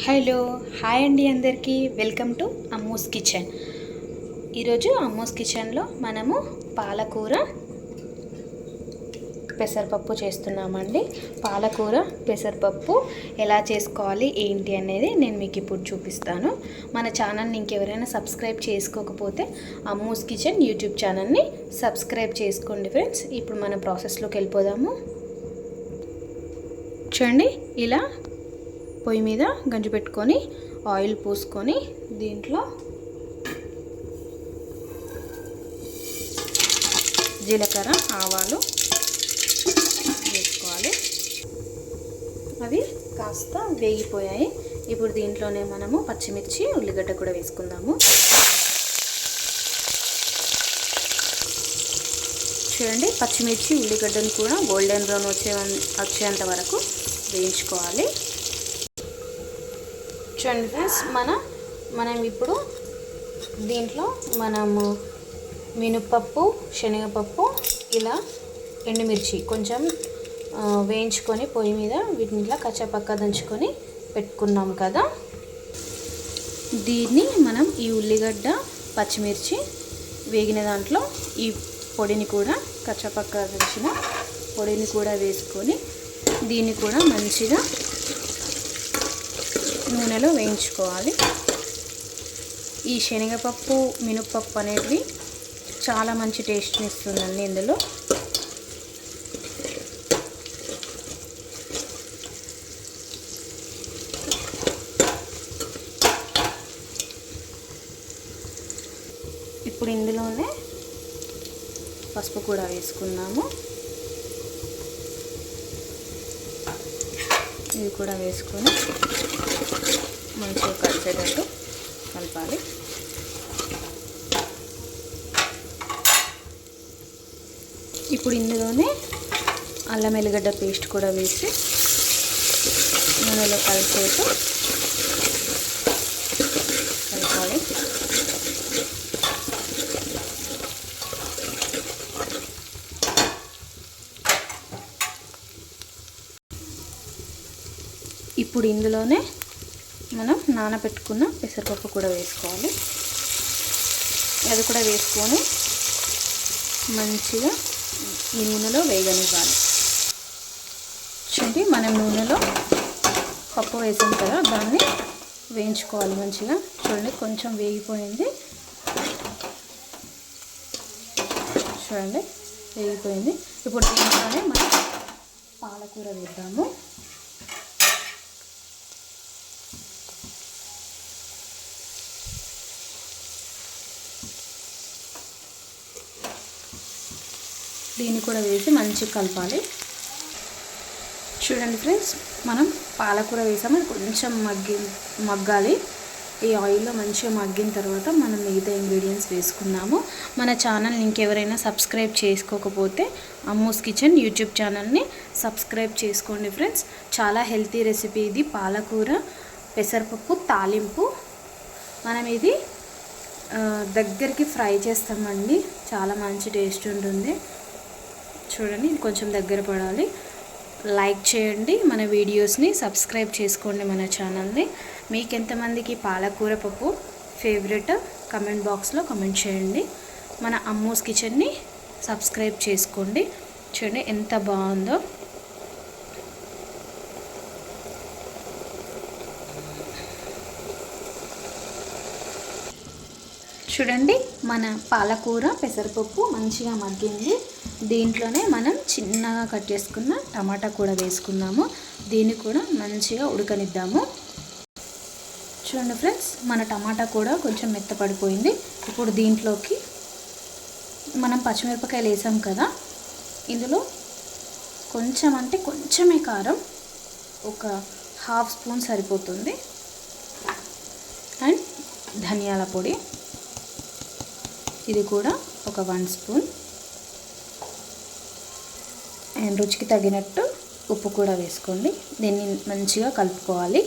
Hello hi అండి అందరికీ welcome to Ammu's kitchen. ఈరోజు అమ్మూస్ కిచెన్లో మనము పాలకూర పెసరపప్పు చేస్తున్నామండి. పాలకూర పెసరపప్పు ఎలా చేసుకోవాలి ఏంటి అనేది నేను మీకు ఇప్పుడు చూపిస్తాను. మన ఛానల్ని ఇంకెవరైనా సబ్స్క్రైబ్ చేసుకోకపోతే అమ్మూస్ కిచెన్ యూట్యూబ్ ఛానల్ని సబ్స్క్రైబ్ చేసుకోండి ఫ్రెండ్స్. ఇప్పుడు మన ప్రాసెస్లోకి వెళ్ళిపోదాము. చూడండి, ఇలా పొయ్యి మీద గంజు పెట్టుకొని ఆయిల్ పోసుకొని దీంట్లో జీలకర్ర ఆవాలు వేసుకోవాలి. అవి కాస్త వేగిపోయాయి. ఇప్పుడు దీంట్లోనే మనము పచ్చిమిర్చి ఉల్లిగడ్డ కూడా వేసుకుందాము. చూడండి, పచ్చిమిర్చి ఉల్లిగడ్డను కూడా గోల్డెన్ బ్రౌన్ వచ్చేంత వరకు వేయించుకోవాలి. చూడండి ఫ్రెండ్స్, మనం ఇప్పుడు దీంట్లో మనము మినపప్పు, శనగపప్పు, ఇలా ఎండుమిర్చి కొంచెం వేయించుకొని పొయ్యి మీద వీటిని ఇట్లా కచ్చాపక్కా దంచుకొని పెట్టుకున్నాం కదా. దీన్ని మనం ఈ ఉల్లిగడ్డ పచ్చిమిర్చి వేగిన దాంట్లో ఈ పొడిని కూడా కచ్చాపక్కా దంచిన పొడిని కూడా వేసుకొని దీన్ని కూడా మంచిగా నూనెలో వేయించుకోవాలి. ఈ శనగపప్పు, మినపప్పు అనేవి చాలా మంచి టేస్ట్ని ఇస్తుందండి ఇందులో. ఇప్పుడు ఇందులోనే పసుపు కూడా వేసుకున్నాము. ఇది కూడా వేసుకొని మంచిగా కలిసేటట్టు కలపాలి. ఇప్పుడు ఇందులోనే అల్లం ఎల్లిగడ్డ పేస్ట్ కూడా వేసి నూనెలో కలిసేట్టు కలపాలి. ఇప్పుడు ఇందులోనే మనం నానబెట్టుకున్న పెసరపప్పు కూడా వేసుకోవాలి. అది కూడా వేసుకొని మంచిగా ఈ నూనెలో వేగనివ్వాలి. చూడండి, మనం నూనెలో పప్పు వేసాం కదా, దాన్ని వేయించుకోవాలి మంచిగా. చూడండి, కొంచెం వేగిపోయింది. చూడండి, వేగిపోయింది. ఇప్పుడు దీంట్లోనే మనం పాలకూర వేద్దాము. దీన్ని కూడా వేసి మంచిగా కలపాలి. చూడండి ఫ్రెండ్స్, మనం పాలకూర వేసాము, కొంచెం మగ్గాలి. ఈ ఆయిల్లో మంచిగా మగ్గిన తర్వాత మనం మిగతా ఇంగ్రీడియంట్స్ వేసుకున్నాము. మన ఛానల్ని ఇంకెవరైనా సబ్స్క్రైబ్ చేసుకోకపోతే అమ్మూస్ కిచెన్ యూట్యూబ్ ఛానల్ని సబ్స్క్రైబ్ చేసుకోండి ఫ్రెండ్స్. చాలా హెల్తీ రెసిపీ ఇది, పాలకూర పెసరపప్పు తాలింపు. మనం ఇది దగ్గరికి ఫ్రై చేస్తామండి, చాలా మంచి టేస్ట్ ఉంటుంది. చూడండి, కొంచెం దగ్గర పడాలి. లైక్ చేయండి, మన వీడియోస్ని సబ్స్క్రైబ్ చేసుకోండి మన ఛానల్ని. మీకు ఎంతమందికి పాలకూర పప్పు ఫేవరెట్ కమెంట్ బాక్స్లో కమెంట్ చేయండి. మన అమ్మూస్ కిచెన్ని సబ్స్క్రైబ్ చేసుకోండి. చూడండి ఎంత బాగుందో. చూడండి, మన పాలకూర పెసరపప్పు మంచిగా మగ్గింది. దీంట్లోనే మనం చిన్నగా కట్ చేసుకున్న టమాటా కూడా వేసుకున్నాము. దీన్ని కూడా మంచిగా ఉడకనిద్దాము. చూడండి ఫ్రెండ్స్, మన టమాటా కూడా కొంచెం మెత్తపడిపోయింది. ఇప్పుడు దీంట్లోకి మనం పచ్చిమిరపకాయలు వేసాం కదా, ఇందులో కొంచెం అంటే కొంచెమే కారం, ఒక హాఫ్ స్పూన్ సరిపోతుంది. అండ్ ధనియాల పొడి, ఇది కూడా ఒక 1 స్పూన్. అండ్ రుచికి తగినట్టు ఉప్పు కూడా వేసుకోండి. దీన్ని మంచిగా కలుపుకోవాలి.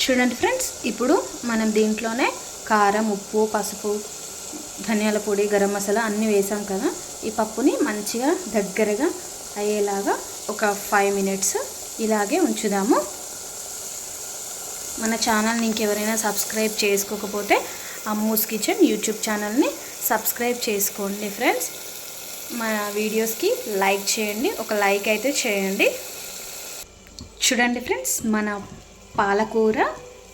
చూడండి ఫ్రెండ్స్, ఇప్పుడు మనం దీంట్లోనే కారం, ఉప్పు, పసుపు, ధనియాల పొడి, గరం మసాలా అన్నీ వేసాం కదా. ఈ పప్పుని మంచిగా దగ్గరగా అయ్యేలాగా ఒక 5 మినిట్స్ ఇలాగే ఉంచుదాము. మన ఛానల్ని ఇంకెవరైనా సబ్స్క్రైబ్ చేసుకోకపోతే అమ్మూస్ కిచెన్ యూట్యూబ్ ఛానల్ని సబ్స్క్రైబ్ చేసుకోండి ఫ్రెండ్స్. మన వీడియోస్కి లైక్ చేయండి, ఒక లైక్ అయితే చేయండి. చూడండి ఫ్రెండ్స్, మన పాలకూర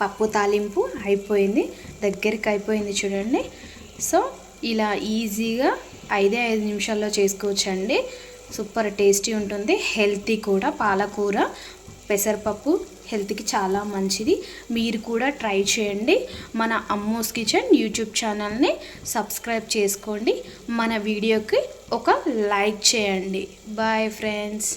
పప్పు తాలింపు అయిపోయింది, దగ్గరికి అయిపోయింది చూడండి. సో ఇలా ఈజీగా 5 నిమిషాల్లో చేసుకోవచ్చండి. సూపర్ టేస్టీ ఉంటుంది, హెల్తీ కూడా. పాలకూర పెసరపప్పు హెల్త్కి చాలా మంచిది. మీరు కూడా ట్రై చేయండి. మన అమ్మూస్ కిచెన్ యూట్యూబ్ ఛానల్ని సబ్స్క్రైబ్ చేసుకోండి. మన వీడియోకి ఒక లైక్ చేయండి. Bye friends.